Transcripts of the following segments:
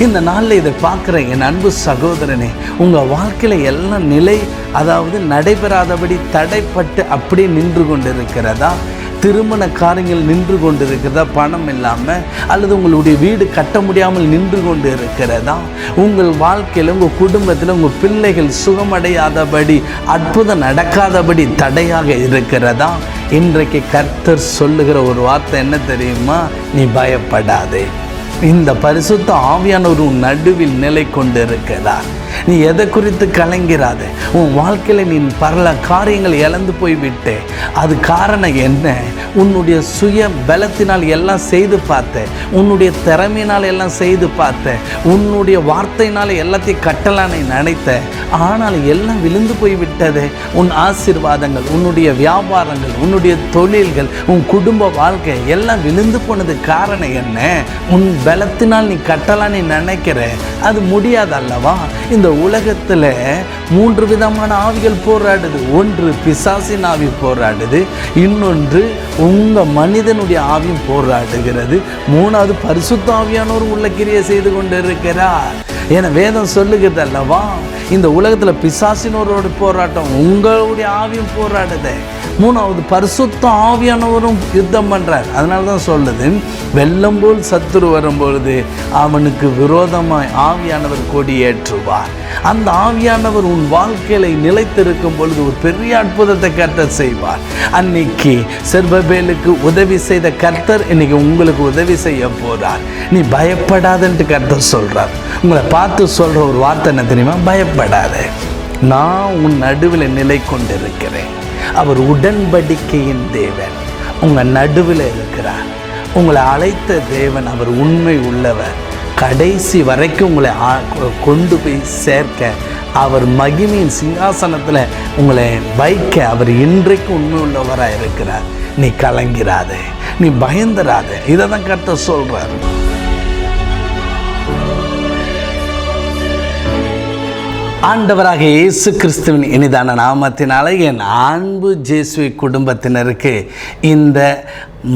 இந்த நாளில் இதை பார்க்குற என் அன்பு சகோதரனே, உங்கள் வாழ்க்கையில் எல்லாம் நடைபெறாதபடி தடைப்பட்டு அப்படியே நின்று கொண்டு இருக்கிறதா? திருமண காரியங்கள் நின்று கொண்டு இருக்கிறதா? பணம் இல்லாமல், அல்லது உங்களுடைய வீடு கட்ட முடியாமல் நின்று கொண்டு இருக்கிறதா? உங்கள் வாழ்க்கையில், உங்கள் குடும்பத்தில் உங்கள் பிள்ளைகள் சுகமடையாதபடி, அற்புதம் நடக்காதபடி தடையாக இருக்கிறதா? இன்றைக்கு கர்த்தர் சொல்லுகிற ஒரு வார்த்தை என்ன தெரியுமா? நீ பயப்படாதே. இந்த பரிசுத்த ஆவியானவர் உன் நடுவில் நிலை கொண்டு இருக்கிறார். நீ எதை குறித்து கலங்கிறாத. உன் வாழ்க்கையில் நீ பல காரியங்கள் இழந்து போய்விட்டே. அது காரணம் என்ன? உன்னுடைய சுய பலத்தினால் எல்லாம் செய்து பார்த்த, உன்னுடைய திறமையினால் எல்லாம் செய்து பார்த்த, உன்னுடைய வார்த்தையினால் எல்லாத்தையும் கட்டலான்னு நினைத்த, ஆனால் எல்லாம் விழுந்து போய்விட்டது. உன் ஆசீர்வாதங்கள், உன்னுடைய வியாபாரங்கள், உன்னுடைய தொழில்கள், உன் குடும்ப வாழ்க்கை எல்லாம் விழுந்து போனது காரணம் என்ன? உன் பலத்தினால் நீ கட்டலான்னு நினைக்கிற, அது முடியாது அல்லவா? இந்த உலகத்தில் 3 விதமான ஆவிகள் போராடுது. ஒன்று பிசாசின் ஆவி போராடுது, இன்னொன்று உங்கள் மனிதனுடைய ஆவியும் போராடுகிறது, 3வது பரிசுத்த ஆவியானவர் உள்ள கிரியை செய்து கொண்டு இருக்கிறார். என வேதம் சொல்லுகிறது அல்லவா? இந்த உலகத்தில் பிசாசினோரோட போராட்டம், உங்களுடைய ஆவியும் போராடுது. 3வது பரிசுத்த ஆவியானவரும் யுத்தம் பண்ணுறார். அதனால தான் சொல்லுது, வெள்ளம் போல் சத்துரு வரும்பொழுது அவனுக்கு விரோதமாய் ஆவியானவர் கொடியேற்றுவார். அந்த ஆவியானவர் உன் வாழ்க்கையில நிலைத்திருக்கும் பொழுது ஒரு பெரிய அற்புதத்தை கர்த்தர் செய்வார். அன்னைக்கு செர்பபேலுக்கு உதவி செய்த கர்த்தர் இன்னைக்கு உங்களுக்கு உதவி செய்ய போறார். நீ பயப்படாதன்ட்டு கர்த்தர் சொல்றார். உங்களை பார்த்து சொல்ற ஒரு வார்த்தை என்ன தெரியுமா? பயப்படாத, நான் உன் நடுவில் நிலை கொண்டிருக்கிறேன். அவர் உடன்படிக்கையின் தேவன், உங்கள் நடுவில் இருக்கிறார். உங்களை அழைத்த தேவன் அவர் உண்மை உள்ளவர். கடைசி வரைக்கும் உங்களை கொண்டு போய் சேர்க்க, அவர் மகிமையின் சிங்காசனத்தில் உங்களை வைக்க அவர் இன்றைக்கு உண்மை உள்ளவராக இருக்கிறார். நீ கலங்கிறாத, நீ பயந்துராத. இதை தான் கர்த்தர் சொல்கிறார். ஆண்டவராக இயேசு கிறிஸ்துவின் இனிதான நாமத்தினால என் அன்பு ஜேசுவை குடும்பத்தினருக்கு இந்த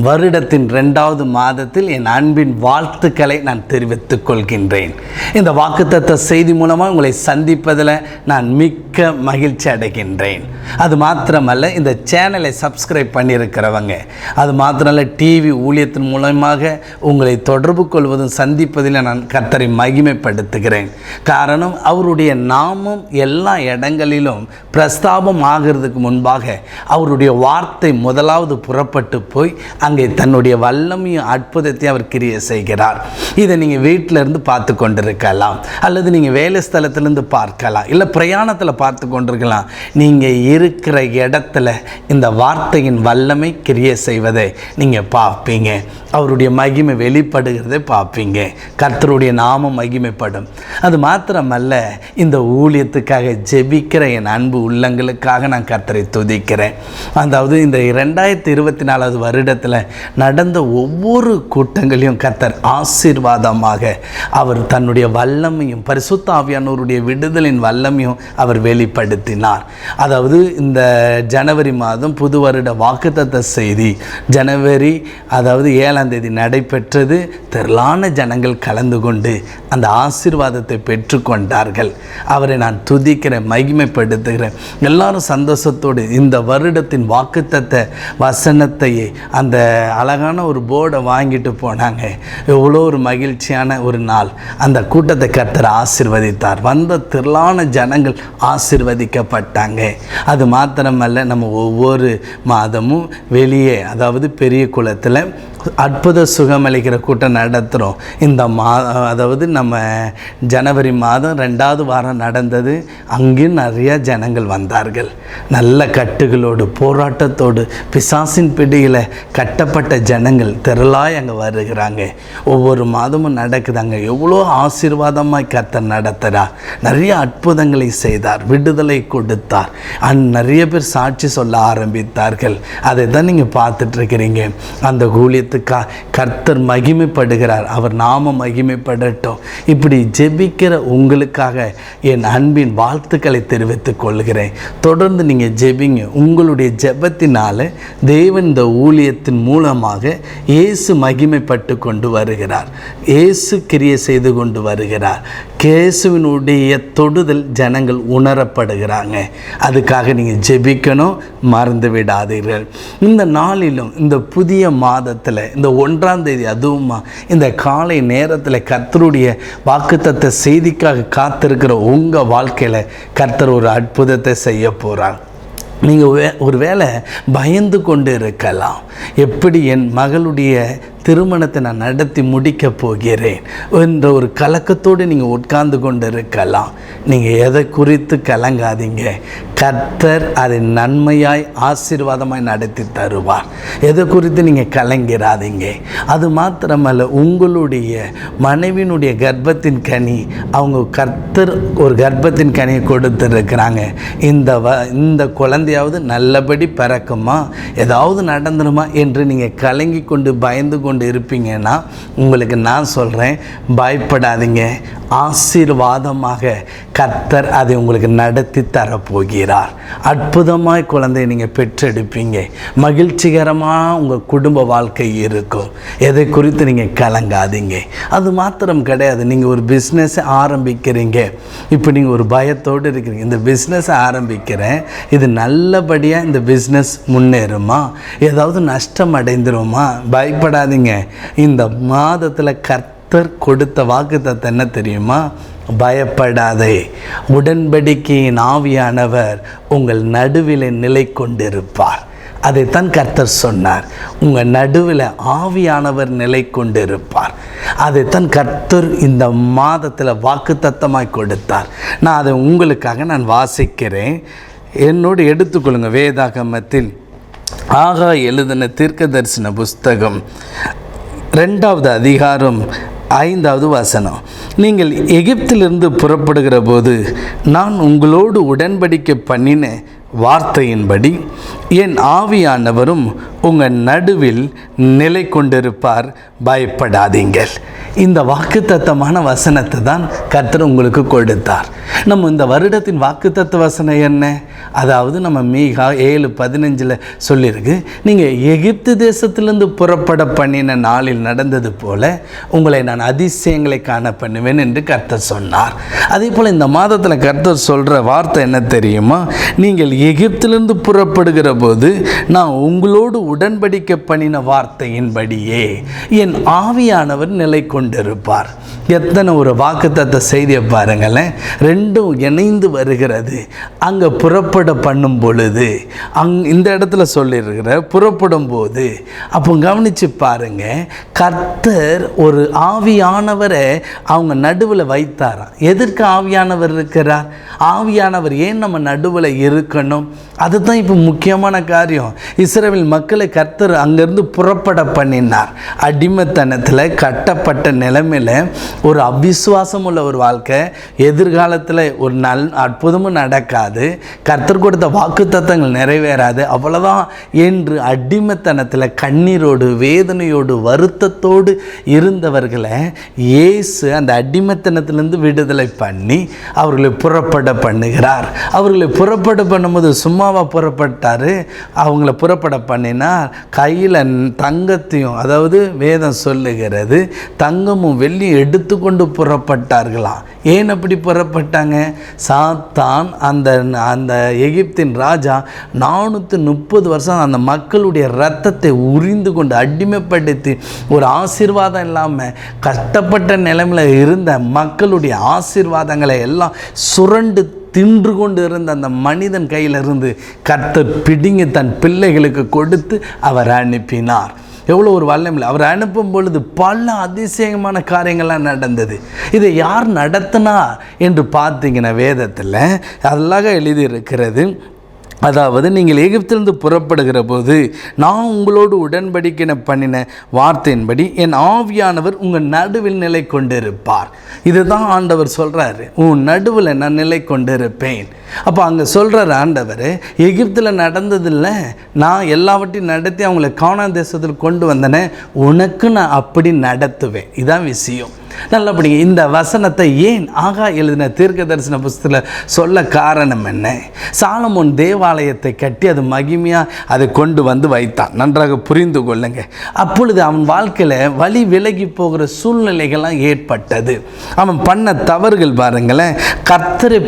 வருடத்தின் 2வது மாதத்தில் என் அன்பின் வாழ்த்துக்களை நான் தெரிவித்துக் கொள்கின்றேன். இந்த வாக்குத்தத்த செய்தி மூலமாக உங்களை சந்திப்பதில் நான் மிக்க மகிழ்ச்சி அடைகின்றேன். அது மாத்திரமல்ல, இந்த சேனலை சப்ஸ்கிரைப் பண்ணியிருக்கிறவங்க, அது மாத்திரமல்ல டிவி ஊழியத்தின் மூலமாக உங்களை தொடர்பு கொள்வதும் சந்திப்பதில் நான் கர்த்தரை மகிமைப்படுத்துகிறேன். காரணம், அவருடைய நாமம் எல்லா இடங்களிலும் பிரஸ்தாபம் ஆகிறதுக்கு முன்பாக அவருடைய வார்த்தை முதலாவது புறப்பட்டு போய் அங்கே தன்னுடைய வல்லமையும் அற்புதத்தையும் அவர் கிரியை செய்கிறார். இதை நீங்கள் வீட்டில் இருந்து பார்த்து கொண்டிருக்கலாம், அல்லது நீங்கள் வேலை ஸ்தலத்திலேருந்து பார்க்கலாம், இல்லை பிரயாணத்தில் பார்த்து கொண்டிருக்கலாம். நீங்கள் இருக்கிற இடத்துல இந்த வார்த்தையின் வல்லமை கிரியை செய்வதை நீங்கள் பார்ப்பீங்க. அவருடைய மகிமை வெளிப்படுகிறதை பார்ப்பீங்க. கர்த்தருடைய நாமம் மகிமைப்படும். அது மாத்திரமல்ல, இந்த ஊழியத்துக்காக ஜெபிக்கிற என் அன்பு உள்ளங்களுக்காக நான் கர்த்தரை துதிக்கிறேன். அதாவது இந்த 2024வது வருடத்தில் நடந்த ஒவ்வொரு கூட்டங்களையும் கர்த்தர் ஆசீர்வாதமாக அவர் தன்னுடைய வல்லமையும் பரிசுத்த ஆவியானவருடைய விடுதலின் வல்லமையும் அவர் வெளிப்படுத்தினார். அதாவது இந்த ஜனவரி மாதம் புது வருட வாக்குத்தத்த செய்தி ஜனவரி 7ஆம் தேதி நடைபெற்றது. திரளான ஜனங்கள் கலந்து கொண்டு அந்த ஆசீர்வாதத்தை பெற்றுக்கொண்டார்கள். அவரை நான் துதிக்கிறேன், மகிமைப்படுத்துகிறேன். எல்லாரும் சந்தோஷத்தோடு இந்த வருடத்தின் வாக்குத்தத்த வசனத்தையே அந்த அழகான ஒரு போர்டை வாங்கிட்டு போனாங்க. எவ்வளோ ஒரு மகிழ்ச்சியான ஒரு நாள். அந்த கூட்டத்தை கர்த்தர் ஆசீர்வதித்தார். வந்த திரளான ஜனங்கள் ஆசீர்வதிக்கப்பட்டாங்க. அது மாத்திரமல்ல, நம்ம ஒவ்வொரு மாதமும் வெளியே, அதாவது பெரிய குளத்தில் அற்புத சுகமளிக்கிற கூட்டம் நடத்துகிறோம். இந்த அதாவது நம்ம ஜனவரி மாதம் 2வது வாரம் நடந்தது. அங்கேயும் நிறையா ஜனங்கள் வந்தார்கள். நல்ல கட்டுகளோடு, போராட்டத்தோடு, பிசாசின் பிடியில் கட்டப்பட்ட ஜனங்கள் திரளாய் அங்கே வருகிறாங்க. ஒவ்வொரு மாதமும் நடக்குதாங்க. எவ்வளோ ஆசீர்வாதமாய் கர்த்தர் நடத்துகிறார். நிறைய அற்புதங்களை செய்தார், விடுதலை கொடுத்தார். நிறைய பேர் சாட்சி சொல்ல ஆரம்பித்தார்கள். அதை தான் நீங்கள் பார்த்துட்ருக்கிறீங்க. அந்த ஊழியத்தை கர்த்தர் மகிமைப்படுகிறார். அவர் நாம மகிமைப்படட்டும். இப்படி ஜெபிக்கிற உங்களுக்காக என் அன்பின் வாழ்த்துக்களை தெரிவித்துக் கொள்கிறேன். தொடர்ந்து நீங்கள் ஜெபிங்க. உங்களுடைய ஜெபத்தினால தேவன் இந்த ஊழியத்தின் மூலமாக இயேசு மகிமைப்பட்டு கொண்டு வருகிறார். இயேசு கிரியை செய்து கொண்டு வருகிறார். இயேசுவினுடைய தொடுதல் ஜனங்கள் உணரப்படுகிறாங்க. அதுக்காக நீங்கள் ஜெபிக்கணும், மறந்து விடாதீர்கள். இந்த நாளிலும் இந்த புதிய மாதத்தில் இந்த 1ஆம் தேதி அதுவுமா இந்த காலை நேரத்தில் கர்த்தருடைய வாக்குத்தத்த செய்திக்காக காத்திருக்கிற உங்கள் வாழ்க்கையில் கர்த்தர் ஒரு அற்புதத்தை செய்ய போகிறார். நீங்கள் ஒரு வேளை பயந்து கொண்டு இருக்கலாம். எப்படி என் மகளுடைய திருமணத்தை நான் நடத்தி முடிக்கப் போகிறேன் என்ற ஒரு கலக்கத்தோடு நீங்கள் உட்கார்ந்து கொண்டு இருக்கலாம். நீங்கள் எதை குறித்து கலங்காதீங்க. கர்த்தர் அதை நன்மையாய் ஆசீர்வாதமாய் நடத்தி தருவார். எதை குறித்து நீங்கள் கலங்கிறாதீங்க. அது மாத்திரமல்ல, உங்களுடைய மனைவியினுடைய கர்ப்பத்தின் கனி அவங்க கர்த்தர் ஒரு கர்ப்பத்தின் கனியை கொடுத்துருக்கிறாங்க. இந்த குழந்தையாவது நல்லபடி பிறக்குமா, ஏதாவது நடந்துருமா என்று நீங்கள் கலங்கி கொண்டு பயந்து கொண்டு இருப்பீங்கன்னா உங்களுக்கு நான் சொல்கிறேன், பயப்படாதீங்க. ஆசீர்வாதமாக கர்த்தர் அதை உங்களுக்கு நடத்தி தரப்போகிறார். அற்புதமாய் குழந்தையை நீங்கள் பெற்றெடுப்பீங்க. மகிழ்ச்சிகரமாக உங்கள் குடும்ப வாழ்க்கை இருக்கும். எதை குறித்து நீங்கள் கலங்காதீங்க. அது மாத்திரம் கிடையாது, நீங்கள் ஒரு பிஸ்னஸை ஆரம்பிக்கிறீங்க. இப்போ நீங்கள் ஒரு பயத்தோடு இருக்கிறீங்க. இந்த பிஸ்னஸை ஆரம்பிக்கிறேன், இது நல்லபடியாக இந்த பிஸ்னஸ் முன்னேறுமா, ஏதாவது நஷ்டம் அடைந்துருமா? பயப்படாதீங்க. இந்த மாதத்தில் கர்த்தர் கொடுத்த வாக்குத்தத்தம் என்ன தெரியுமா? பயப்படாதே, உடன்படிக்கையின் ஆவியானவர் உங்கள் நடுவில் நிலை கொண்டிருப்பார். அதைத்தான் கர்த்தர் சொன்னார். உங்கள் நடுவில் ஆவியானவர் நிலை கொண்டிருப்பார். அதைத்தான் கர்த்தர் இந்த மாதத்தில் வாக்குத்தத்தமாய் கொடுத்தார். நான் அதை உங்களுக்காக நான் வாசிக்கிறேன். என்னோடு எடுத்துக்கொள்ளுங்க. வேதாகமத்தில் ஆகா எழுதின தீர்க்க தரிசன புஸ்தகம் 2ஆவது அதிகாரம் 5வது வசனம். நீங்கள் எகிப்திலிருந்து புறப்படுகிற போது நான் உங்களோடு உடன்படிக்கை பண்ணின வார்த்தையின்படி என் ஆவியானவரும் உங்கள் நடுவில் நிலை கொண்டிருப்பார். பயப்படாதீங்கள். இந்த வாக்குத்தத்தமான வசனத்தை தான் கர்த்தர் உங்களுக்கு கொடுத்தார். நம்ம இந்த வருடத்தின் வாக்குத்தத்த வசனம் என்ன? அதாவது நம்ம மீகா 7:15 சொல்லியிருக்கு, நீங்கள் எகிப்து தேசத்திலிருந்து புறப்பட பண்ணின நாளில் நடந்தது போல உங்களை நான் அதிசயங்களை காண பண்ணுவேன் என்று கர்த்தர் சொன்னார். அதே போல் இந்த மாதத்தில் கர்த்தர் சொல்கிற வார்த்தை என்ன தெரியுமா? நீங்கள் எகிப்திலிருந்து புறப்படுகிற போது நான் உங்களோடு உடன்படிக்கை பண்ணின வார்த்தையின்படியே என் ஆவியானவர் நிலை கொண்டிருப்பார். எத்தனை ஒரு வாக்குத்தத்த செய்தியை பாருங்களேன். ரெண்டும் இணைந்து வருகிறது. அங்கே புறப்பட பண்ணும் பொழுது இந்த இடத்துல சொல்லியிருக்கிற புறப்படும் போது அப்போ கவனித்து பாருங்க, கர்த்தர் ஒரு ஆவியானவரை அவங்க நடுவில் வைத்தாராம். எதற்கு ஆவியானவர் இருக்கிறார்? ஆவியானவர் ஏன் நம்ம நடுவில் இருக்கணும்? அதுதான் இப்போ முக்கியமான காரியம். இஸ்ரவேல் மக்களை கர்த்தர் அங்கேருந்து புறப்பட பண்ணினார். அடிமைத்தனத்தில் கட்டப்பட்ட நிலைமையில் ஒரு அவிசுவாசம் உள்ள ஒரு வாழ்க்கை, எதிர்காலத்தில் ஒரு அற்புதமும் நடக்காது, கர்த்தர் கொடுத்த வாக்குத்தத்தங்கள் நிறைவேறாது, அவ்வளோதான் என்று அடிமைத்தனத்தில் கண்ணீரோடு வேதனையோடு வருத்தத்தோடு இருந்தவர்களை இயேசு அந்த அடிமைத்தனத்திலிருந்து விடுதலை பண்ணி அவர்களை புறப்பட பண்ணுகிறார். அவர்களை புறப்பட பண்ணும்போது சும்மாவாக புறப்பட்டார். அவங்கள புறப்பட பண்ணினார். கையில் தங்கத்தையும், அதாவது வேதம் சொல்லுகிறது தங்கமும் வெள்ளியும் எடுத்துக்கொண்டு புறப்பட்டார்களாம். ஏன் அப்படி புறப்பட்டாங்க? சாத்தான் அந்த எகிப்தின் ராஜா 430 வருஷம் அந்த மக்களுடைய இரத்தத்தை உரிந்து கொண்டு அடிமைப்படுத்தி ஒரு ஆசீர்வாதம் இல்லாமல் கஷ்டப்பட்ட நிலைமையில் இருந்த மக்களுடைய ஆசீர்வாதங்களை எல்லாம் சுரண்டு தின்று கொண்டு இருந்த அந்த மனிதன் கையிலிருந்து கர்த்தர் பிடுங்கி தன் பிள்ளைகளுக்கு கொடுத்து அவர் அனுப்பினார். எவ்வளோ ஒரு வல்லமை! அவர் அனுப்பும் பொழுது பல அதிசயமான காரியங்கள்லாம் நடந்தது. இதை யார் நடத்தினா என்று பார்த்தீங்கன்னா வேதத்தில் அழகாக எழுதியிருக்கிறது. அதாவது நீங்கள் எகிப்திலிருந்து புறப்படுகிற போது நான் உங்களோடு உடன்படிக்கை பண்ணின வார்த்தையின்படி என் ஆவியானவர் உங்கள் நடுவில் நிலை கொண்டிருப்பார். இதுதான் ஆண்டவர் சொல்கிறாரு, உன் நடுவில் நான் நிலை கொண்டிருப்பேன். அப்போ அங்கே சொல்கிறார் ஆண்டவர், எகிப்தில் நடந்ததில்லை, நான் எல்லாவற்றையும் நடத்தி அவங்களை கானான் தேசத்தில் கொண்டு வந்தேனே, உனக்கு நான் அப்படி நடத்துவேன். இதான் விஷயம். நல்லபடிங்க. இந்த வசனத்தை ஏன் ஆகா எழுதின தீர்க்க தரிசன புஸ்தகத்தில் சொல்ல காரணம் என்ன? சாலமோன் தேவாலயத்தை கட்டி அது மகிமையாக அதை கொண்டு வந்து வைத்தான். நன்றாக புரிந்து கொள்ளுங்க. அப்பொழுது அவன் வாழ்க்கையில் வழி விலகி போகிற சூழ்நிலைகள்லாம் ஏற்பட்டது. அவன் பண்ண தவறுகள் பாருங்களேன். கர்த்தரை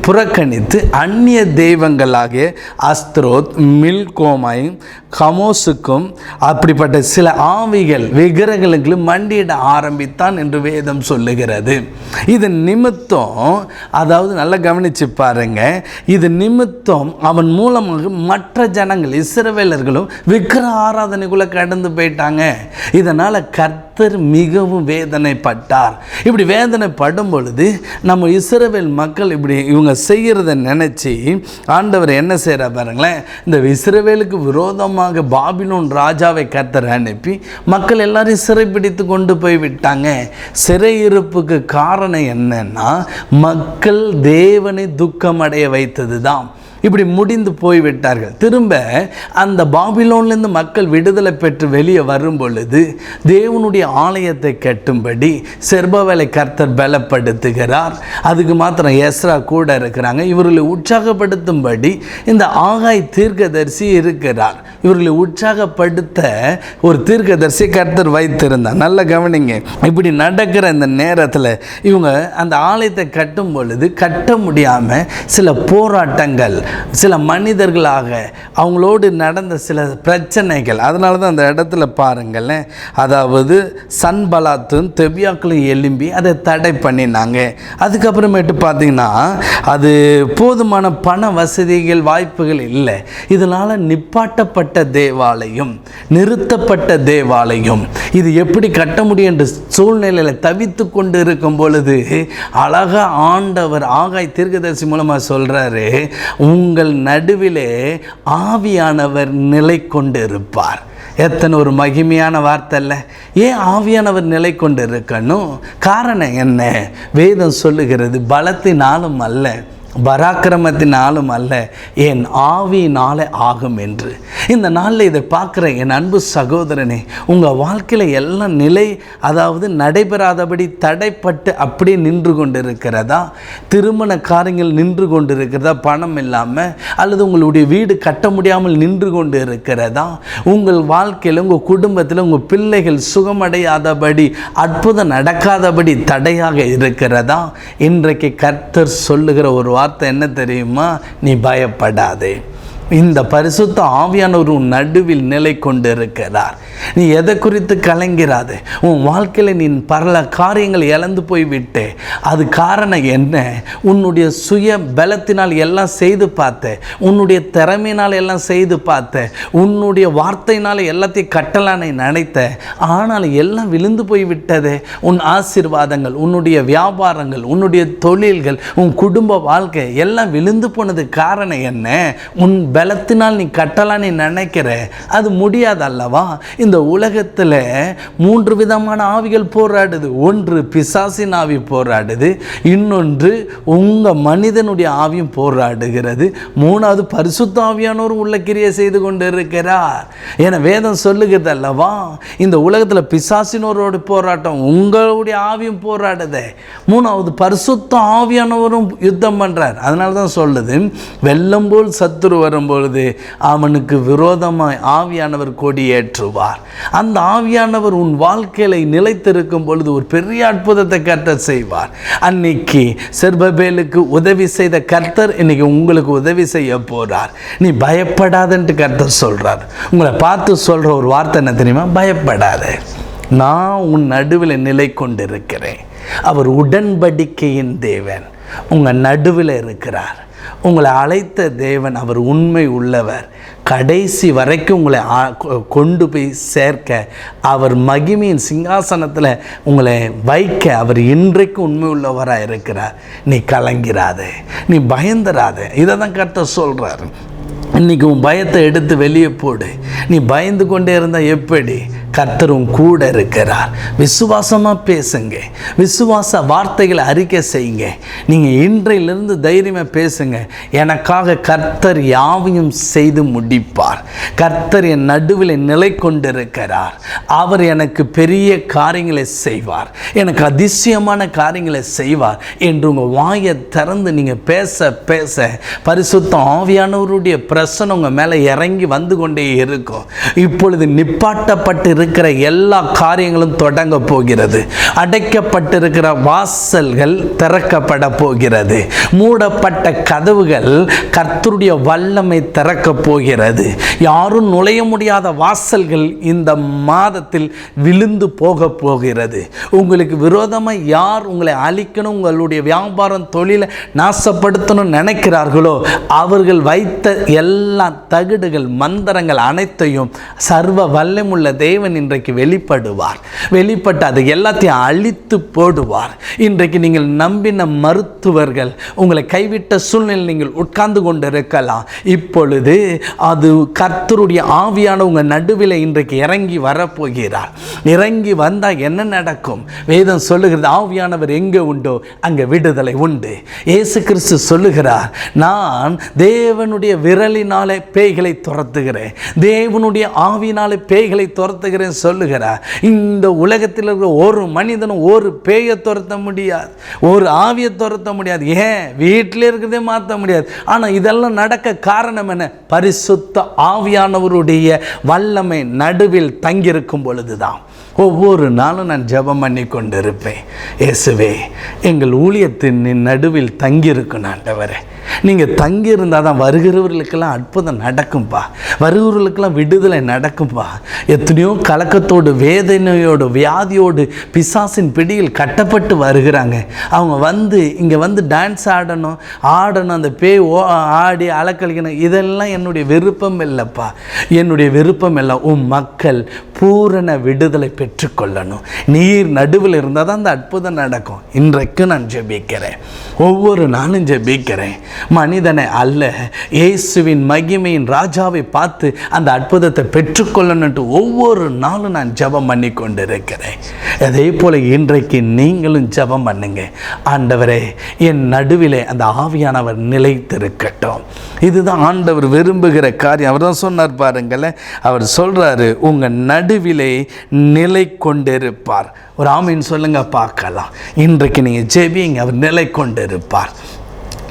புறக்கணித்து அந்நிய தெய்வங்களாகிய அஸ்தரோத், மில்கோமையும், கமோசுக்கும் அப்படிப்பட்ட சில ஆவிகள் விக்கிரகங்களுக்கு மண்டியிட ஆரம்பித்தான் என்று வேதம் சொல்லுகிறது. இது நிமித்தம், அதாவது நல்லா கவனிச்சு பாருங்க, இது நிமித்தம் அவன் மூலமாக மற்ற ஜனங்கள் இஸ்ரவேலர்களும் விக்கிரக ஆராதனைக்குள்ள கடந்து போயிட்டாங்க. இதனால கர்த்தர் மிகவும் வேதனைப்பட்டார். இப்படி வேதனைப்படும் பொழுது நம்ம இஸ்ரவேல் மக்கள் இப்படி இவங்க செய்கிறத நினைச்சு ஆண்டவர் என்ன செய்யற பாருங்களேன், இந்த இஸ்ரவேலுக்கு விரோதமாக பாபிலோன் ராஜாவை கர்த்தர் அனுப்பி மக்கள் எல்லாரையும் சிறைப்பிடித்து கொண்டு போய் விட்டாங்க. சிறையிருப்புக்கு காரணம் என்னன்னா, மக்கள் தேவனை துக்கம் அடைய வைத்தது தான். இப்படி முடிந்து போய்விட்டார்கள். திரும்ப அந்த பாபிலோன்லேருந்து மக்கள் விடுதலை பெற்று வெளியே வரும் பொழுது தேவனுடைய ஆலயத்தை கட்டும்படி செர்பாவேலை கர்த்தர் பலப்படுத்துகிறார். அதுக்கு மாத்திரம் எஸ்ரா கூட இருக்கிறாங்க. இவர்களை உற்சாகப்படுத்தும்படி இந்த ஆகாய் தீர்க்கதரிசி இருக்கிறார். இவர்களை உற்சாகப்படுத்த ஒரு தீர்க்கதரிசி கர்த்தர் வைத்திருந்தார். நல்ல கவனிங்க. இப்படி நடக்கிற இந்த நேரத்தில் இவங்க அந்த ஆலயத்தை கட்டும் பொழுது கட்ட முடியாமல் சில போராட்டங்கள், சில மனிதர்களாக அவங்களோடு நடந்த சில பிரச்சனைகள், அதனால தான் அந்த இடத்துல பாருங்களேன், அதாவது சன்பலாத்தும் தெபியாக்களும் எழும்பி அதை தடை பண்ணினாங்க. அதுக்கப்புறமேட்டு பார்த்தீங்கன்னா அது போதுமான பண வசதிகள் வாய்ப்புகள் இல்லை. இதனால் நிப்பாட்டப்பட்ட தேவாலயம், நிறுத்தப்பட்ட தேவாலயம், இது எப்படி கட்ட முடியும் என்ற சூழ்நிலையில் தவித்து கொண்டு இருக்கும் பொழுது அழகா ஆண்டவர் ஆகாய் தீர்க்கதரிசி மூலமாக சொல்கிறாரு, உங்கள் நடுவிலே ஆவியானவர் நிலை கொண்டு இருப்பார். எத்தனை ஒரு மகிமையான வார்த்தை இல்லை? ஏன் ஆவியானவர் நிலை கொண்டு இருக்கணும்? காரணம் என்ன? வேதம் சொல்லுகிறது, பலத்தினாலும் அல்ல, பராக்கிரமத்தினாலும் அல்ல, என் ஆவியினாலே ஆகும் என்று. இந்த நாளில் இதை பார்க்குற என் அன்பு சகோதரனே, உங்கள் வாழ்க்கையில் எல்லாம் நிலை, அதாவது நடைபெறாதபடி தடைப்பட்டு அப்படியே நின்று கொண்டு இருக்கிறதா? திருமண காரியங்கள் நின்று கொண்டு இருக்கிறதா? பணம் இல்லாமல், அல்லது உங்களுடைய வீடு கட்ட முடியாமல் நின்று கொண்டு இருக்கிறதா? உங்கள் வாழ்க்கையில், உங்கள் குடும்பத்தில் உங்கள் பிள்ளைகள் சுகமடையாதபடி, அற்புதம் நடக்காதபடி தடையாக இருக்கிறதா? இன்றைக்கு கர்த்தர் சொல்லுகிற ஒரு வார்த்தை என்ன தெரியுமா? நீ பயப்படாதே. இந்த பரிசுத்த ஆவியானவர் உன் நடுவில் நிலை கொண்டு இருக்கிறார். நீ எதை குறித்து கலங்கிறாது. உன் வாழ்க்கையில் நீ பல காரியங்கள் இழந்து போய்விட்டே. அது காரணம் என்ன? உன்னுடைய சுய பலத்தினால் எல்லாம் செய்து பார்த்த, உன்னுடைய திறமையினால் எல்லாம் செய்து பார்த்த, உன்னுடைய வார்த்தையினால் எல்லாத்தையும் கட்டலானை நினைத்த, ஆனால் எல்லாம் விழுந்து போய்விட்டதே. உன் ஆசீர்வாதங்கள், உன்னுடைய வியாபாரங்கள், உன்னுடைய தொழில்கள், உன் குடும்ப வாழ்க்கை எல்லாம் விழுந்து போனது காரணம் என்ன? உன் பலத்தினால் நீ கட்டலான்னு நினைக்கிற, அது முடியாது அல்லவா? இந்த உலகத்தில் 3 விதமான ஆவிகள் போராடுது. ஒன்று பிசாசின் ஆவி போராடுது, இன்னொன்று உங்கள் மனிதனுடைய ஆவியும் போராடுகிறது, மூணாவது பரிசுத்த ஆவியானோர் உள்ள கிரியை செய்து கொண்டு இருக்கிறார் என வேதம் சொல்லுகிறது அல்லவா? இந்த உலகத்தில் பிசாசினோரோட போராட்டம், உங்களுடைய ஆவியும் போராடுது, மூணாவது பரிசுத்த ஆவியானவரும் யுத்தம் பண்ணுறார். அதனால தான் சொல்லுது, வெள்ளம் போல் சத்துரு வரும்பொழுது அவனுக்கு விரோதமாய் ஆவியானவர் கொடி ஏற்றுவார். அந்த ஆவியானவர் உன் வாழ்க்கையில நிலைத்திருக்கும் பொழுது ஒரு பெரிய அற்புதத்தை கர்த்தர் செய்வார். அன்னைக்கு செர்பபேலுக்கு உதவி செய்த கர்த்தர் இன்னைக்கு உங்களுக்கு உதவி செய்ய போறார். நீ பயப்படாதன்ட்டு கர்த்தர் சொல்றார். உங்களை பார்த்து சொல்ற ஒரு வார்த்தை என்ன தெரியுமா? பயப்படாத, நான் உன் நடுவில் நிலை கொண்டிருக்கிறேன். அவர் உடன்படிக்கையின் தேவன் உங்கள் நடுவில் இருக்கிறார். உங்களை அழைத்த தேவன் அவர் உண்மை உள்ளவர். கடைசி வரைக்கும் உங்களை கொண்டு போய் சேர்க்க, அவர் மகிமையின் சிங்காசனத்தில் உங்களை வைக்க அவர் இன்றைக்கு உண்மை உள்ளவராக இருக்கிறார். நீ கலங்கிறாத, நீ பயந்துராத. இதை தான் கர்த்தர் சொல்கிறார். இன்றைக்கி உன் பயத்தை எடுத்து வெளியே போடு. நீ பயந்து கொண்டே இருந்தால் எப்படி? கர்த்தர் உன் கூட இருக்கிறார். விசுவாசமாக பேசுங்க, விசுவாச வார்த்தைகளை அறிக்கை செய்யுங்க. நீங்கள் இன்றையிலிருந்து தைரியமாக பேசுங்க. எனக்காக கர்த்தர் யாவையும் செய்து முடிப்பார். கர்த்தர் என் நடுவில் நிலை கொண்டிருக்கிறார். அவர் எனக்கு பெரிய காரியங்களை செய்வார், எனக்கு அதிசயமான காரியங்களை செய்வார் என்று உங்கள் வாயை திறந்து நீங்கள் பேச பேச பரிசுத்த ஆவியானவருடைய பிரசன்னம் உங்கள் மேலே இறங்கி வந்து கொண்டே இருக்கும். இப்பொழுது நிப்பாட்டப்பட்டு இருக்கிற எல்லா காரியங்களும் தொடங்க போகிறது. அடைக்கப்பட்டிருக்கிற வாசல்கள் திறக்கப்பட போகிறது. மூடப்பட்ட கதவுகள் கர்த்தருடைய வல்லமை திறக்க போகிறது. யாரும் நுழைய முடியாத வாசல்கள் இந்த மாதத்தில் விழுந்து போக போகிறது. உங்களுக்கு விரோதமாக யார் உங்களை அழிக்கணும், உங்களுடைய வியாபாரம் தொழிலை நாசப்படுத்தணும் நினைக்கிறார்களோ அவர்கள் வைத்த எல்லா தகுடுகள் மந்திரங்கள் அனைத்தையும் சர்வ வல்லமுள்ள தேவன் இன்றைக்கு வெளிப்படுவார். வெளிப்பட்டு அதை எல்லாத்தையும் அழித்து போடுவார். இன்றைக்கு நீங்கள் நம்பின மருத்துவர்கள் உங்களை கைவிட்ட சூழ்நிலை நீங்கள் உட்கார்ந்து கொண்டு இருக்கலாம். இப்பொழுது அது கர்த்தருடைய ஆவியான உங்கள் நடுவில் இன்றைக்கு இறங்கி வரப்போகிறார். இறங்கி வந்தால் என்ன நடக்கும்? வேதம் சொல்லுகிறது, ஆவியானவர் எங்கே உண்டோ அங்கே விடுதலை உண்டு. இயேசு கிறிஸ்து சொல்லுகிறார், நான் தேவனுடைய விரலினாலே பேய்களை துரத்துகிறேன், தேவனுடைய ஆவியினாலே பேய்களை துரத்துகிறேன் சொல்லுகிறார். இந்த உலகத்தில் இருக்கிற ஒரு மனிதனும் ஒரு பேயை துரத்த முடியாது, ஒரு ஆவியை துரத்த முடியாது. ஏன்? வீட்டில் இருக்கிறதே மாற்ற முடியாது. ஆனால் இதெல்லாம் நடக்க காரணம் என்ன? பரிசுத்த ஆவியானவருடைய வல்லமை நடுவில் தங்கியிருக்கும் பொழுதுதான். ஒவ்வொரு நாளும் நான் ஜெபம் பண்ணி கொண்டிருப்பேன், இயேசுவே எங்கள் ஊழியத்தின் நடுவில் தங்கியிருக்கும் ஆண்டவரே. நீங்கள் தங்கியிருந்தால் தான் வருகிறவர்களுக்கெல்லாம் அற்புதம் நடக்கும்பா, வருகிறவர்களுக்கெல்லாம் விடுதலை நடக்கும்பா. எத்தனையோ கலக்கத்தோடு வேதனையோடு வியாதியோடு பிசாசின் பிடியில் கட்டப்பட்டு வருகிறாங்க. அவங்க இங்கே வந்து டான்ஸ் ஆடணும், அந்த பேய் ஆடி அலக்கழிக்கணும், இதெல்லாம் என்னுடைய விருப்பம் இல்லைப்பா. என்னுடைய விருப்பம் இல்லை, உன் மக்கள் பூரண விடுதலை பெற்றுக்கொள்ளணும். நீர் நடுவில் இருந்தால் தான் அந்த அற்புதம் நடக்கும். இன்றைக்கு நான் ஜெபிக்கிறேன், ஒவ்வொரு நாளும் ஜெபிக்கிறேன். மனிதனை அல்ல, இயேசுவின் மகிமையின் ராஜாவை பார்த்து அந்த அற்புதத்தை பெற்றுக்கொள்ளணுன்ட்டு ஒவ்வொரு நாளும் நான் ஜெபம் பண்ணி கொண்டு இருக்கிறேன். அதே போல் இன்றைக்கு நீங்களும் ஜெபம் பண்ணுங்க. ஆண்டவரே, என் நடுவிலே அந்த ஆவியானவர் நிலைத்திருக்கட்டும். இதுதான் ஆண்டவர் விரும்புகிற காரியம். அவர் தான் சொன்னார் பாருங்களேன், அவர் சொல்கிறாரு, உங்கள் நடுவிலே நிலை கொண்டிருப்பார். ஒரு ஆமீன் சொல்லுங்க பார்க்கலாம். இன்றைக்கு நீங்கள் ஜெபிங்க, அவர் நிலை கொண்டிருப்பார்.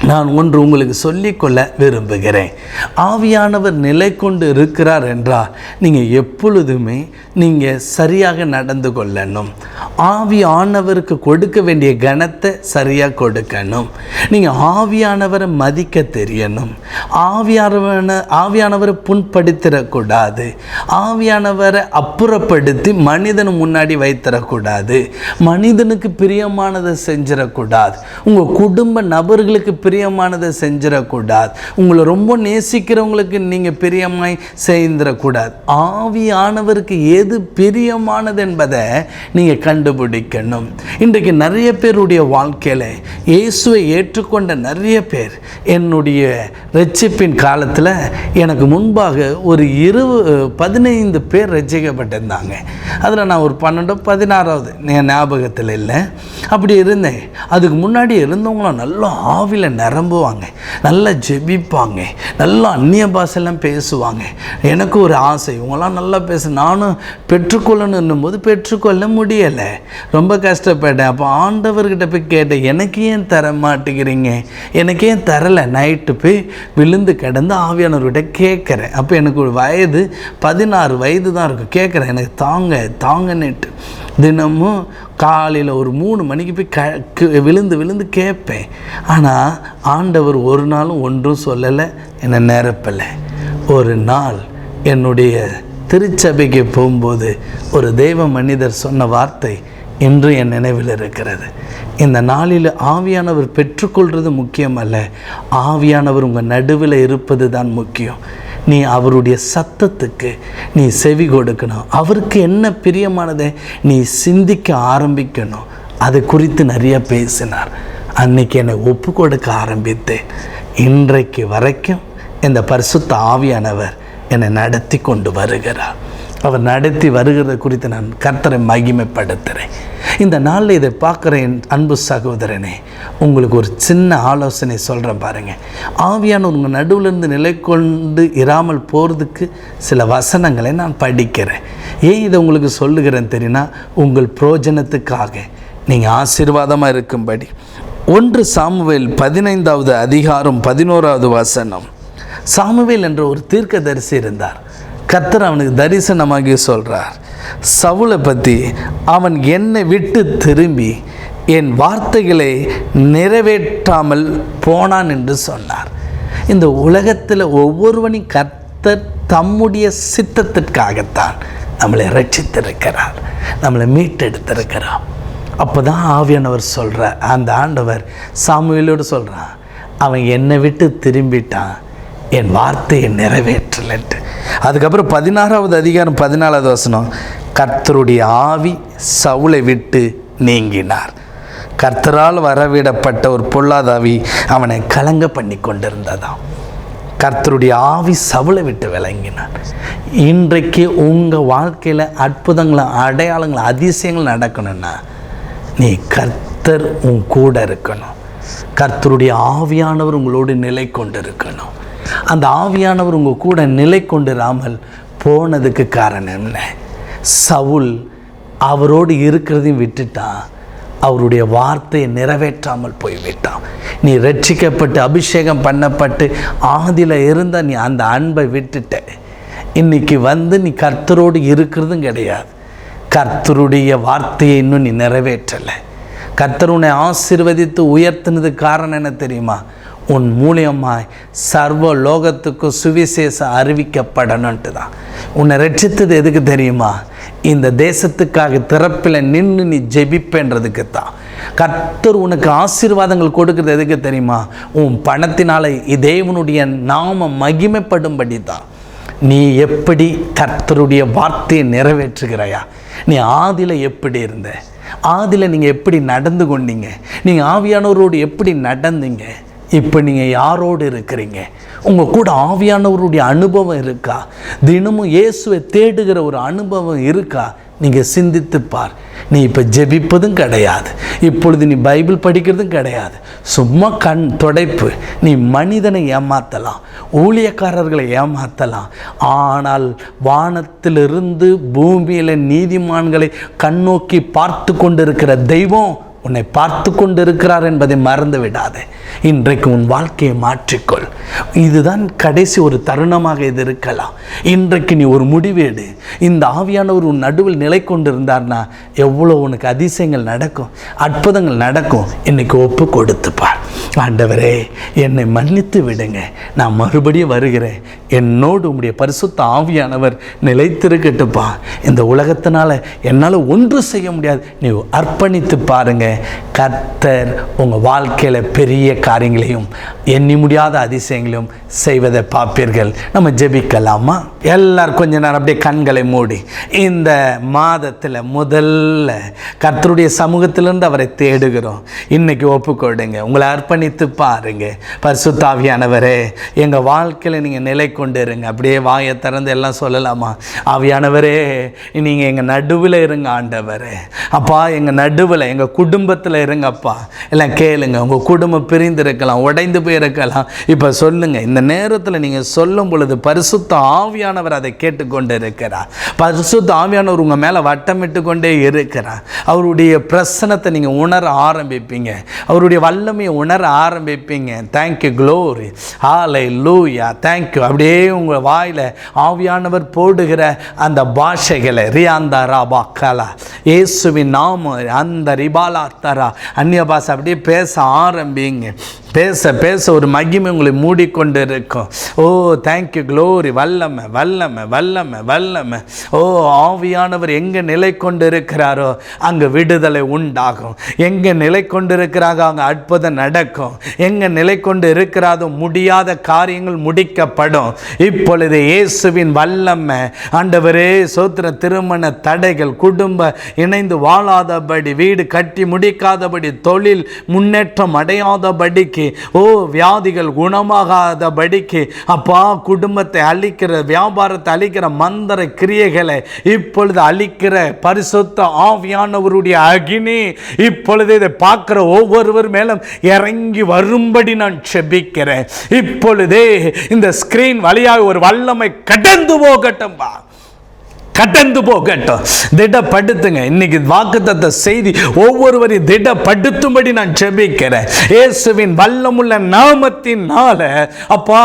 நான் ஒன்று உங்களுக்கு சொல்லிக்கொள்ள விரும்புகிறேன். ஆவியானவர் நிலை கொண்டு இருக்கிறார் என்றால் நீங்கள் எப்பொழுதுமே நீங்கள் சரியாக நடந்து கொள்ளணும். ஆவியானவருக்கு கொடுக்க வேண்டிய கனத்தை சரியாக கொடுக்கணும். நீங்கள் ஆவியானவரை மதிக்க தெரியணும். ஆவியானவரை புண்படுத்திடக்கூடாது. ஆவியானவரை அப்புறப்படுத்தி மனிதன் முன்னாடி வைத்திடக்கூடாது. மனிதனுக்கு பிரியமானதை செஞ்சிடக்கூடாது. உங்கள் குடும்ப நபர்களுக்கு பிரியமானதை செஞ்சிடக்கூடாது. உங்களை ரொம்ப நேசிக்கிறவங்களுக்கு நீங்கள் பிரியமாய் செய்திடக்கூடாது. ஆவியானவருக்கு எது பிரியமானது என்பதை நீங்கள் கண்டுபிடிக்கணும். இன்றைக்கு நிறைய பேருடைய வாழ்க்கையில் இயேசுவை ஏற்றுக்கொண்ட நிறைய பேர் என்னுடைய ரட்சிப்பின் காலத்தில் எனக்கு முன்பாக ஒரு 15 பேர் ரட்சிக்கப்பட்டிருந்தாங்க. அதில் நான் ஒரு 12-16வது ஞாபகத்தில் இல்லை, அப்படி இருந்தேன். அதுக்கு முன்னாடி இருந்தவங்களும் நல்லா ஆவியில் நிரம்புவாங்க, நல்லா ஜெபிப்பாங்க, நல்லா அந்நிய பாஷையெல்லாம் பேசுவாங்க. எனக்கு ஒரு ஆசை, இவங்களாம் நல்லா பேச நானும் பெற்றுக்கொள்ளணும் போது பெற்றுக்கொள்ள முடியலை, ரொம்ப கஷ்டப்பட்டேன். அப்போ ஆண்டவர்கிட்ட போய் கேட்டேன், எனக்கு ஏன் தர மாட்டேங்கிறீங்க, எனக்கு ஏன் தரலை? நைட்டு போய் விழுந்து கிடந்து ஆவியானவர்கிட்ட கேட்குறேன். அப்போ எனக்கு ஒரு வயது 16 வயது தான் இருக்கும். கேட்குறேன், எனக்கு தாங்கன்னுட்டு தினமும் காலையில் ஒரு 3 மணிக்கு போய் விழுந்து கேட்பேன். ஆனால் ஆண்டவர் ஒரு நாளும் ஒன்றும் சொல்லலை, என்னை நிரப்பலை. ஒரு நாள் என்னுடைய திருச்சபைக்கு போகும்போது ஒரு தெய்வ மனிதர் சொன்ன வார்த்தை என்று என் நினைவில் இருக்கிறது. இந்த நாளில் ஆவியானவர் பெற்றுக்கொள்வது முக்கியமல்ல, ஆவியானவர் உங்கள் நடுவில் இருப்பது தான் முக்கியம். நீ அவருடைய சத்தத்துக்கு நீ செவி கொடுக்கணும். அவருக்கு என்ன பிரியமானதை நீ சிந்திக்க ஆரம்பிக்கணும். அது குறித்து நிறைய பேசினார். அன்னைக்கு என்னை ஒப்பு கொடுக்க ஆரம்பித்தேன். இன்றைக்கு வரைக்கும் இந்த பரிசுத்த ஆவியானவர் என்னை நடத்தி கொண்டு வருகிறார். அவர் நடத்தி வருகிறத குறித்து நான் கர்த்தரை மகிமைப்படுத்துகிறேன். இந்த நாளில் இதை பார்க்குற என் அன்பு சகோதரனே, உங்களுக்கு ஒரு சின்ன ஆலோசனை சொல்கிறேன் பாருங்கள். ஆவியான உங்கள் நடுவிலிருந்து நிலை கொண்டு இராமல் போகிறதுக்கு சில வசனங்களை நான் படிக்கிறேன். ஏன் இதை உங்களுக்கு சொல்லுகிறேன் தெரியுமா? உங்கள் பிரயோஜனத்துக்காக, நீங்கள் ஆசீர்வாதமாக இருக்கும்படி. 1 சாமுவேல் 15வது அதிகாரம் 11வது வசனம். சாமுவேல் என்ற ஒரு தீர்க்கதரிசி இருந்தார். கர்த்தர் அவனுக்கு தரிசனமாகி சொல்கிறார், சவுலை பற்றி, அவன் என்னை விட்டு திரும்பி என் வார்த்தைகளை நிறைவேற்றாமல் போனான் என்று சொன்னார். இந்த உலகத்தில் ஒவ்வொருவனையும் கர்த்தர் தம்முடைய சித்தத்திற்காகத்தான் நம்மளை ரட்சித்திருக்கிறார், நம்மளை மீட்டெடுத்திருக்கிறார். அப்போ தான் ஆவியானவர் சொல்கிறார், அந்த ஆண்டவர் சாமுவேலோடு சொல்கிறான், அவன் என்னை விட்டு திரும்பிட்டான், என் வார்த்தையை நிறைவேற்றலன்ட்டு. அதுக்கப்புறம் 16வது அதிகாரம் 14வது வசனம். கர்த்தருடைய ஆவி சவுலை விட்டு நீங்கினார். கர்த்தரால் வரவிடப்பட்ட ஒரு பொல்லாத ஆவி அவனை கலங்க பண்ணி கொண்டிருந்ததாம். கர்த்தருடைய ஆவி சவுலை விட்டு விளங்கினார். இன்றைக்கு உங்கள் வாழ்க்கையில் அற்புதங்களும் அடையாளங்களும் அதிசயங்கள் நடக்கணும்னா நீ கர்த்தர் உன் கூட இருக்கணும். கர்த்தருடைய ஆவியானவர் உங்களோடு நிலை கொண்டு இருக்கணும். அந்த ஆவியானவர் உங்கள் கூட நிலை கொண்டிராமல் போனதுக்கு காரணம் என்ன? சவுல் அவரோடு இருக்கிறதையும் விட்டுட்டான், அவருடைய வார்த்தையை நிறைவேற்றாமல் போய்விட்டான். நீ ரட்சிக்கப்பட்டு அபிஷேகம் பண்ணப்பட்டு ஆதியில் இருந்த நீ அந்த அன்பை விட்டுட்ட. இன்னைக்கு நீ கர்த்தரோடு இருக்கிறதும் கிடையாது. கர்த்தருடைய வார்த்தையை இன்னும் நீ நிறைவேற்றலை. கர்த்தர் உன்னை ஆசீர்வதித்து உயர்த்தினதுக்கு காரணம் என்ன தெரியுமா? உன் மூலியமாய் சர்வ லோகத்துக்கும் சுவிசேஷம் அறிவிக்கப்படணுன்ட்டு தான். உன்னை ரட்சித்தது எதுக்கு தெரியுமா? இந்த தேசத்துக்காக திறப்பில் நின்று நீ ஜெபிப்பேன்றதுக்கு தான். கர்த்தர் உனக்கு ஆசீர்வாதங்கள் கொடுக்குறது எதுக்கு தெரியுமா? உன் பணத்தினால தேவனுடைய நாம மகிமைப்படும்படி தான். நீ எப்படி கர்த்தருடைய வார்த்தையை நிறைவேற்றுகிறாயா? நீ ஆதியில் எப்படி இருந்த? ஆதியில் நீங்கள் எப்படி நடந்து கொண்டீங்க? நீங்கள் ஆவியானவரோடு எப்படி நடந்தீங்க? இப்போ நீங்கள் யாரோடு இருக்கிறீங்க? உங்கள் கூட ஆவியானவருடைய அனுபவம் இருக்கா? தினமும் இயேசுவை தேடுகிற ஒரு அனுபவம் இருக்கா? நீங்கள் சிந்தித்து பார். நீ இப்போ ஜெபிப்பதும் கிடையாது, இப்பொழுது நீ பைபிள் படிக்கிறதும் கிடையாது, சும்மா கண் துடைப்பு. நீ மனிதனை ஏமாற்றலாம், ஊழியக்காரர்களை ஏமாற்றலாம், ஆனால் வானத்திலிருந்து பூமியில் நீதிமான்களை கண்ணோக்கி பார்த்து கொண்டிருக்கிற தெய்வம் உன்னை பார்த்து கொண்டு இருக்கிறார் என்பதை மறந்து விடாதே. இன்றைக்கு உன் வாழ்க்கையை மாற்றிக்கொள். இதுதான் கடைசி ஒரு தருணமாக இது இருக்கலாம். இன்றைக்கு நீ ஒரு முடிவேடு. இந்த ஆவியானவர் உன் நடுவில் நிலை கொண்டு இருந்தார்னா எவ்வளோ உனக்கு அதிசயங்கள் நடக்கும், அற்புதங்கள் நடக்கும். இன்னைக்கு ஒப்பு கொடுத்துப்பார். ஆண்டவரே, என்னை மன்னித்து விடுங்க, நான் மறுபடியும் வருகிறேன், என்னோடு உம்முடைய பரிசுத்த ஆவியானவர் நிலைத்திருக்கட்டுப்பா. இந்த உலகத்தினால என்னால் ஒன்று செய்ய முடியாது, நீ அர்ப்பணித்து பாருங்க. கர்த்தர் உங்கள் வாழ்க்கையில் பெரிய காரியங்களையும் எண்ணி முடியாத அதிசயங்களையும் செய்வதை பார்ப்பீர்கள். நம்ம ஜெபிக்கலாமா? எல்லாரும் கொஞ்ச நேரம் அப்படியே கண்களை மூடி இந்த மாதத்தில் முதல்ல கர்த்தருடைய சமூகத்திலிருந்து அவரை தேடுகிறோம். இன்னைக்கு ஒப்புக்கொடுங்க, உங்களை அர்ப்பணித்து பாருங்க. பரிசுத்த ஆவியானவரே, எங்கள் வாழ்க்கையில் நீங்கள் நிலை கொண்டு இருங்க. அப்படியே வாயை திறந்து எல்லாம் சொல்லலாமா? ஆவியானவரே, நீங்கள் எங்கள் நடுவில் இருங்க. ஆண்டவரே அப்பா, எங்கள் நடுவில் எங்கள் குடும்பத்தில் இருங்கப்பா. எல்லாம் கேளுங்க. உங்கள் குடும்பம் பிரிந்து இருக்கலாம், உடைந்து போயிருக்கலாம். இப்போ சொல்லுங்கள். இந்த நேரத்தில் நீங்கள் சொல்லும் பொழுது பரிசுத்த ஆவியானவர் அதை கேட்டுக்கொண்டு இருக்கிறார். பரிசுத்த ஆவியானவர் உங்கள் மேலே வட்டமிட்டு கொண்டே இருக்கிறார். அவருடைய பிரசனத்தை நீங்கள் உணர ஆரம்பிப்பீங்க, அவருடைய வல்லமையை உணர ஆரம்பிப்பீங்க. தேங்க்யூ, க்ளோரி, ஹல்லேலூயா, தேங்க்யூ. அப்படியே உங்கள் வாயில் ஆவியானவர் போடுகிற அந்த பாஷைகளை ரியாந்தா ராபா கலா இயேசுவின் நாம அந்த ரிபாலா தரா அந்நிய பாஷை அப்படியே பேச ஆரம்பிங்க. பேச பேச ஒரு மகிமை உங்களை மூடிக்கொண்டு இருக்கும். ஓ தேங்க்யூ, க்ளோரி, வல்லமை வல்லமை வல்லமை வல்லமை. ஓ ஆவியானவர் எங்கே நிலை கொண்டு இருக்கிறாரோ அங்கே விடுதலை உண்டாகும். எங்கே நிலை கொண்டு இருக்கிறாரோ அங்கே அற்புதம் நடக்கும். எங்கே நிலை கொண்டு இருக்கிறாரோ முடியாத காரியங்கள் முடிக்கப்படும். இப்பொழுது இயேசுவின் வல்லமை ஆண்டவரே சோத்திர, திருமண தடைகள், குடும்ப இணைந்து வாழாதபடி, வீடு கட்டி முடிக்காதபடி, தொழில் முன்னேற்றம் அடையாதபடிக்கு குணமாகாதபடிக்கு, வியாதிகள் குணமாகாதபடிக்கு அப்பா குடும்பத்தை அழிக்கிற, வியாபாரத்தை அழிக்கிற மந்திர கிரியைகளை இப்பொழுது அழிக்கிற பரிசுத்த ஆவியானவருடைய அக்கினி இப்பொழுது இதை பார்க்கிற ஒவ்வொருவர் மேலும் இறங்கி வரும்படி நான் செபிக்கிறேன். இப்பொழுதே இந்த ஸ்கிரீன் வழியாக ஒரு வல்லமை கடந்து போகட்டும், கடந்து போகட்டும். திடப்படுத்துங்க. இன்னைக்கு வாக்குத்தத்த செய்தி ஒவ்வொருவரையும் திடப்படுத்தும்படி நான் ஜெபிக்கிறேன். இயேசுவின் வல்லமுள்ள நாமத்தினால அப்பா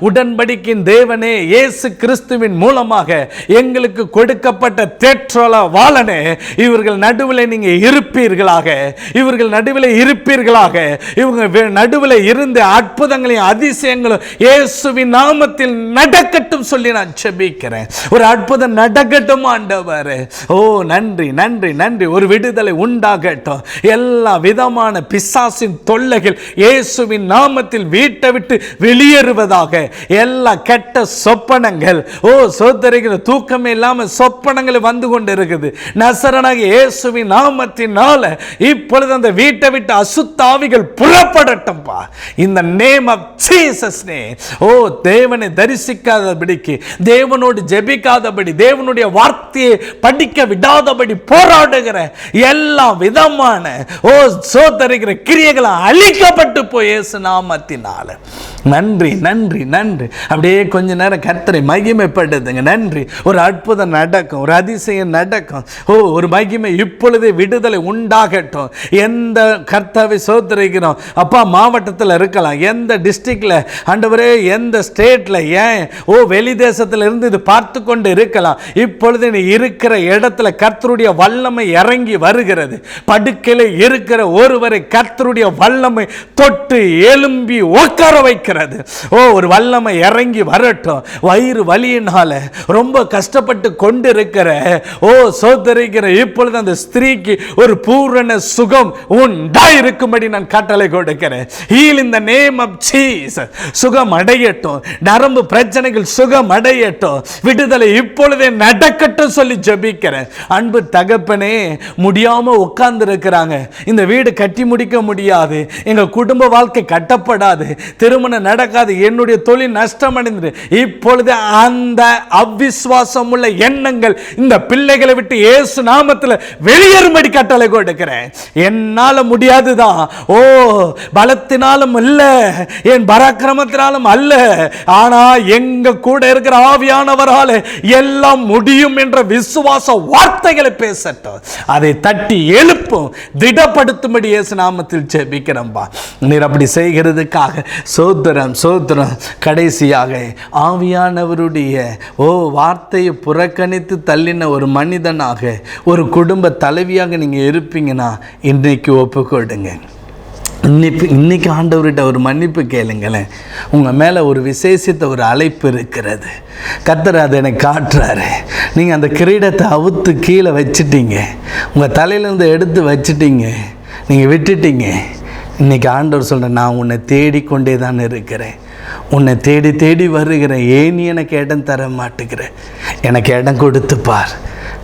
உடன்படிக்கையின் தேவனே, இயேசு கிறிஸ்துவின் மூலமாக எங்களுக்கு கொடுக்கப்பட்ட தேற்றோல வாளனே, இவர்கள் நடுவில் நீங்க இருப்பீர்களாக, இவர்கள் நடுவில் இருப்பீர்களாக, இவங்க நடுவில் இருந்து அற்புதங்களையும் அதிசயங்களும் இயேசுவின் நாமத்தில் நடக்கட்டும் சொல்லி நான் ஜெபிக்கிறேன். ஒரு அற்புதம் நடக்க ஆண்டவரே. நன்றி நன்றி நன்றி. ஒரு விடுதலை உண்டாகட்டும். எல்லா விதமான பிசாசின் தொல்லைகள் இயேசுவின் நாமத்தில் வீட்டை விட்டு வெளியேறுவதாக. எல்லா கெட்ட சொப்பனங்கள் சோதரிக்கிற தூக்கமே இல்லாம சொப்பனங்கள் வந்து கொண்டு இருக்குது. நசரனாகிய இயேசுவின் நாமத்தினால இப்பொழுது அந்த வீட்டை விட்டு அசுத்தாவிகள் புறப்படட்டும் இந்த நேம் ஆஃப் ஜீசஸ் நேம். தேவனை தரிசிக்காதபடிக்கு, தேவனோடு ஜெபிக்காதபடி, தேவனுடைய வார்த்தையை படிக்க விடாதபடி போராடுகிற எல்லா விதமான சோதரிக்கிற கிரியைகளை அழிக்கப்பட்டு போய் இயேசு நாமத்தினால. நன்றி நன்றி நன்றி. அப்படியே கொஞ்ச நேரம் கர்த்தரை மகிமைப்படுத்துங்க. நன்றி. ஒரு அற்புதம் நடக்கும், ஒரு அதிசயம் நடக்கும். ஒரு மகிமை இப்பொழுதே விடுதலை உண்டாகட்டும். எந்த கர்த்தாவை சோதரிக்கிறோம் அப்பா, மாவட்டத்தில் இருக்கலாம், எந்த டிஸ்ட்ரிக்ட்ல ஆண்டவரே, எந்த ஸ்டேட்ல, ஏன் வெளி தேசத்தில் இருந்து இது பார்த்து கொண்டு இருக்கலாம். இப்பொழுது நீ இருக்கிற இடத்துல கர்த்தருடைய வல்லமை இறங்கி வருகிறது. படுக்கையில் இருக்கிற ஒருவரை கர்த்தருடைய வல்லமை தொட்டு எழும்பி உட்கார வைக்கிறது. ஒரு வல்லமை இறங்கி வரட்டும். வயிறு வலியினால ரொம்ப கஷ்டப்பட்டு கொண்டிருக்கிற சோதரிக்கிற இப்பொழுது அந்த ஸ்திரீக்கு ஒரு பூரண சுகம் உண்டாயிருக்கும்படி நான் கட்டளை கொடுக்கிறேன். Heal in the name of Jesus. சுகம் அடையட்டும். நரம்பு பிரச்சனைகள் சுகம் அடையட்டும். விடுதலை இப்பொழுதே நடக்கட்டும் சொல்லி ஜெபிக்கிறேன். அன்பு தகப்பனே, முடியாம உட்கார்ந்து இருக்கிறாங்க. இந்த வீடு கட்டி முடிக்க முடியாது, எங்க குடும்ப வாழ்க்கை கட்டப்படாது, திருமணம் நடக்காது, என்னுடைய தொழில் நஷ்டம் அடைந்தது. இப்பொழுது அந்த அவிசுவாசம் உள்ள எண்ணங்கள் இந்த பிள்ளைகளை விட்டு இயேசு நாமத்தில் வெளியேறும்படி கட்டளை கொடுக்கிறேன். என்னால முடியாதுதான், பலத்தினாலும் அல்ல, என் பராக்கிரமத்தினாலும் அல்ல, ஆனா எங்க கூட இருக்கிற ஆவியானவரால் எல்லாம் முடியும் என்ற விசுவாச வார்த்தைகளை பேசட்டும். அதை தட்டி எழுப்பும், திடப்படுத்தும்படி இயேசு நாமத்தில் ஜெபிக்கிறோம்பா. நீர் அப்படி செய்கிறதுக்காக சோதரம் சோதரம். கடைசியாக ஆவியானவருடைய வார்த்தையை புறக்கணித்து தள்ளின ஒரு மனிதனாக, ஒரு குடும்ப தலைவியாக நீங்க இருப்பீங்கன்னா இன்னைக்கு ஒப்புக்கொடுங்க. இன்னைக்கு ஆண்டவர்கிட்ட ஒரு மன்னிப்பு கேளுங்களேன். உங்கள் மேலே ஒரு விசேஷித்த ஒரு அழைப்பு இருக்கிறது. கர்த்தர் அதை எனக்கு காட்டுறாரு. நீங்கள் அந்த கிரீடத்தை அவுத்து கீழே வச்சிட்டீங்க, உங்கள் தலையிலேருந்து எடுத்து வச்சிட்டீங்க, நீங்கள் விட்டுட்டீங்க. இன்றைக்கி ஆண்டவர் சொல்கிறேன், நான் உன்னை தேடிக்கொண்டே தான் இருக்கிறேன், உன்னை தேடி தேடி வருகிறேன். ஏன் நீ எனக்கு இடம் தர மாட்டேங்கிற? எனக்கு இடம் கொடுத்து பார்.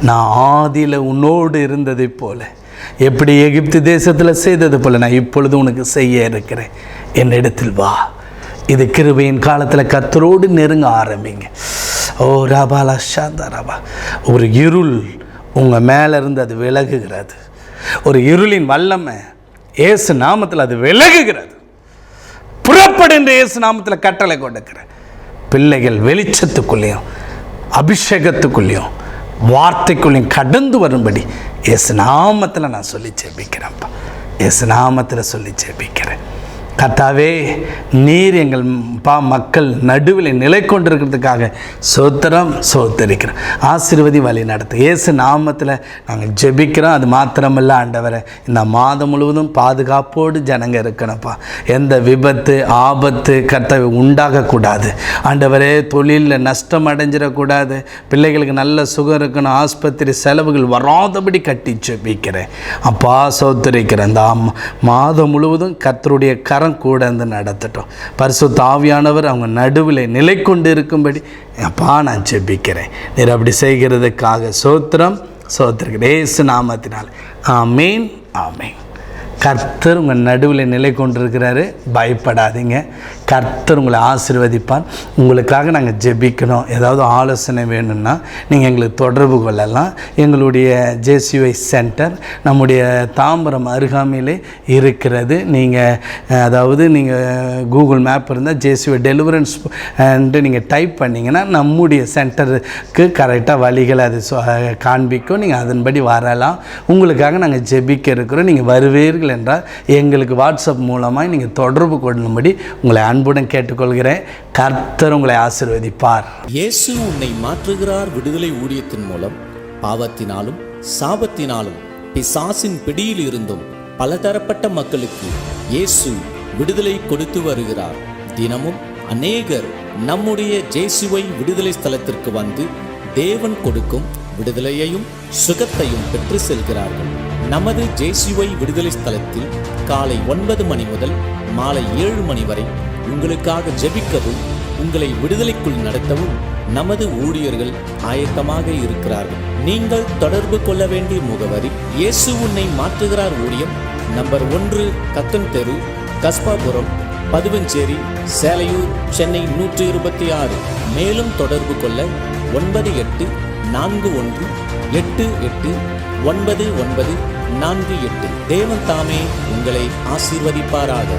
நான் ஆதியில் உன்னோடு இருந்ததை போல, எப்படி எகிப்து தேசத்தில் செய்தது போல நான் இப்பொழுது உனக்கு செய்ய இருக்கிறேன். என்னிடத்தில் வா. இது கிருபையின் காலத்தில் கர்த்தரோடு நெருங்க ஆரம்பிங்க. ராபாலா சாந்தா ராபா. ஒரு இருள் உங்கள் மேலே இருந்து அது விலகுகிறது. ஒரு இருளின் வல்லமை இயேசு நாமத்தில் அது விலகுகிறது. புறப்படுன்ற இயேசு நாமத்தில் கட்டளை கொடுக்கிற பிள்ளைகள் வெளிச்சத்துக்குள்ளேயும் அபிஷேகத்துக்குள்ளேயும் வார்த்தைக்குள்ளேயும் கடந்து வரும்படி இயேசு நாமத்தில் நான் சொல்லி ஜெபிக்கிறேன்ப்பா. இயேசு நாமத்தில் சொல்லி ஜெபிக்கிறேன். கர்த்தாவே, நீர் எங்கள் மக்கள் நடுவில் நிலை கொண்டிருக்கிறதுக்காக சோத்திரம் சோத்தரிக்கிறோம். ஆசீர்வதி வழி நடத்து. இயேசு நாமத்தில் நாங்கள் ஜெபிக்கிறோம். அது மாத்திரமல்ல ஆண்டவரை, இந்த மாதம் முழுவதும் பாதுகாப்போடு ஜனங்க இருக்கணும்ப்பா. எந்த விபத்து ஆபத்து கர்த்தாவே உண்டாகக்கூடாது ஆண்டவரே. தொழிலில் நஷ்டம் அடைஞ்சிடக்கூடாது. பிள்ளைகளுக்கு நல்ல சுகம் இருக்கணும். ஆஸ்பத்திரி செலவுகள் வராதபடி கட்டி ஜெபிக்கிறேன் அப்பா. சோத்தரிக்கிறேன். இந்த மாதம் முழுவதும் கர்த்தருடைய கரம் கூட இருந்து நடத்தட்டும். பரிசுத்த ஆவியானவர் அவங்க நடுவில் நிலை கொண்டு இருக்கும்படி அப்பா நான் ஜெபிக்கிறேன். நீர் அப்படி செய்கிறதுக்காக சோத்திரம் சோத்திருக்கிறேன். இயேசு நாமத்தினால் ஆமேன் ஆமேன். கர்த்தர் உங்கள் நடுவில் நிலை கொண்டிருக்கிறாரு. பயப்படாதீங்க. கர்த்தர் உங்களை ஆசீர்வதிப்பார். உங்களுக்காக நாங்கள் ஜெபிக்கணும், ஏதாவது ஆலோசனை வேணும்னா நீங்கள் எங்களுக்கு தொடர்பு கொள்ளலாம். எங்களுடைய ஜேசிஒய் சென்டர் நம்முடைய தாம்பரம் அருகாமையிலே இருக்கிறது. நீங்கள் கூகுள் மேப் இருந்தால் ஜேசிஒய் டெலிவரன்ஸ் நீங்கள் டைப் பண்ணிங்கன்னா நம்முடைய சென்டருக்கு கரெக்டாக வழிகளை அது காண்பிக்கும். நீங்கள் அதன்படி வரலாம். உங்களுக்காக நாங்கள் ஜெபிக்க இருக்கிறோம். நீங்கள் வருவீர்கள் என்றால் எங்களுக்கு வாட்ஸ்அப் மூலமாக நீங்கள் தொடர்பு கொள்ளும்படி உங்களை அன்புடன் கேட்டுக்கொள்கிறேன். கர்த்தர் உங்களை ஆசீர்வதிப்பார். இயேசு உன்னை மாற்றுகிறார் விடுதலை ஊழியத்தின் மூலம் பாவத்தினாலும் சாபத்தினாலும் பிசாசின் பிடியில் இருந்தும் பலதரப்பட்ட மக்களுக்கு இயேசு விடுதலை கொடுத்து வருகிறார். தினமும் அநேகர் நம்முடைய ஜேசுவை விடுதலை ஸ்தலத்திற்கு வந்து தேவன் கொடுக்கும் விடுதலையையும் சுகத்தையும் பெற்று செல்கிறார்கள். நமது ஜேசுவை விடுதலை ஸ்தலத்தில் காலை 9 மணி முதல் மாலை 7 மணி வரை உங்களுக்காக ஜெபிக்கவும் உங்களை விடுதலைக்குள் நடத்தவும் நமது ஊழியர்கள் ஆயத்தமாக இருக்கிறார்கள். நீங்கள் தொடர்பு கொள்ள வேண்டிய முகவரி: இயேசு உன்னை மாற்றுகிறார் ஊழியம், நம்பர் 1, கக்கன் தெரு, கஸ்பாபுரம், பதுவஞ்சேரி, சேலையூர், சென்னை 126. மேலும் தொடர்பு கொள்ள 9841889948. தேவன் தாமே உங்களை ஆசீர்வதிப்பாராக.